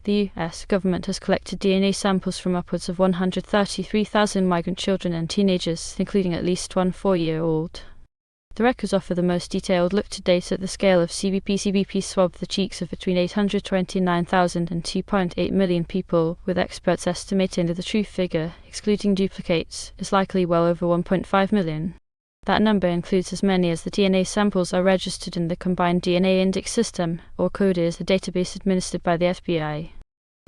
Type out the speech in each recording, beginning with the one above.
The US government has collected DNA samples from upwards of 133,000 migrant children and teenagers, including at least one 4-year-old. The records offer the most detailed look to date at the scale of CBP. CBP swabbed the cheeks of between 829,000 and 2.8 million people, with experts estimating that the true figure, excluding duplicates, is likely well over 1.5 million. That number includes as many as the DNA samples are registered in the Combined DNA Index System, or CODIS, a database administered by the FBI.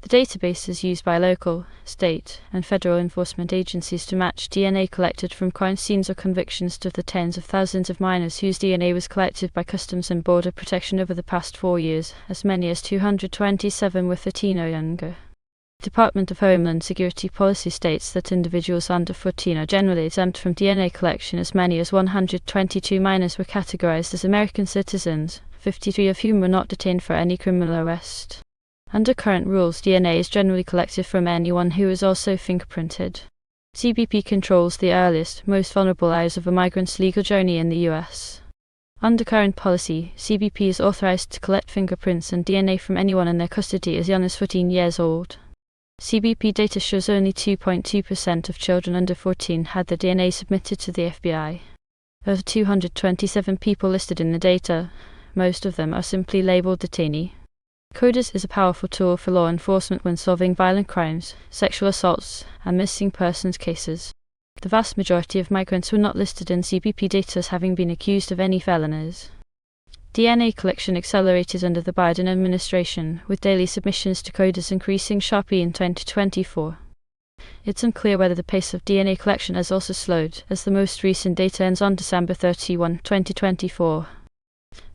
The database is used by local, state, and federal enforcement agencies to match DNA collected from crime scenes or convictions to the tens of thousands of minors whose DNA was collected by Customs and Border Protection over the past 4 years, as many as 227 were 13 or younger. The Department of Homeland Security policy states that individuals under 14 are generally exempt from DNA collection. As many as 122 minors were categorized as American citizens, 53 of whom were not detained for any criminal arrest. Under current rules, DNA is generally collected from anyone who is also fingerprinted. CBP controls the earliest, most vulnerable hours of a migrant's legal journey in the US. Under current policy, CBP is authorized to collect fingerprints and DNA from anyone in their custody as young as 14 years old. CBP data shows only 2.2% of children under 14 had their DNA submitted to the FBI. Of the 227 people listed in the data, most of them are simply labeled detainee. CODIS is a powerful tool for law enforcement when solving violent crimes, sexual assaults, and missing persons cases. The vast majority of migrants were not listed in CBP data as having been accused of any felonies. DNA collection accelerated under the Biden administration, with daily submissions to CODIS increasing sharply in 2024. It's unclear whether the pace of DNA collection has also slowed, as the most recent data ends on December 31, 2024.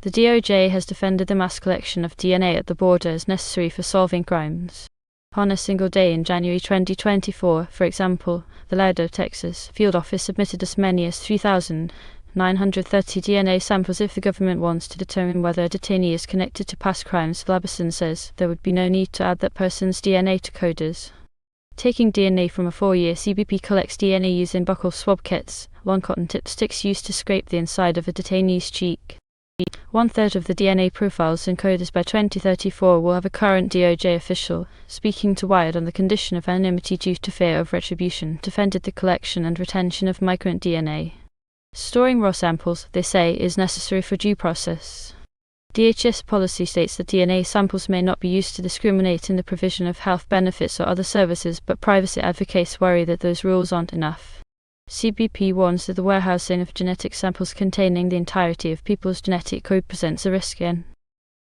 The DOJ has defended the mass collection of DNA at the border as necessary for solving crimes. On a single day in January 2024, for example, the Laredo, Texas, field office submitted as many as 3,930 DNA samples. If the government wants to determine whether a detainee is connected to past crimes, Labison says, there would be no need to add that person's DNA to CODIS. Taking DNA from a 4-year, CBP collects DNA using buccal swab kits, long cotton-tipped sticks used to scrape the inside of a detainee's cheek. 1/3 of the DNA profiles in CODIS by 2034 will have a current DOJ official, speaking to Wired on the condition of anonymity due to fear of retribution, defended the collection and retention of migrant DNA. Storing raw samples, they say, is necessary for due process. DHS policy states that DNA samples may not be used to discriminate in the provision of health benefits or other services, but privacy advocates worry that those rules aren't enough. CBP warns that the warehousing of genetic samples containing the entirety of people's genetic code presents a risk in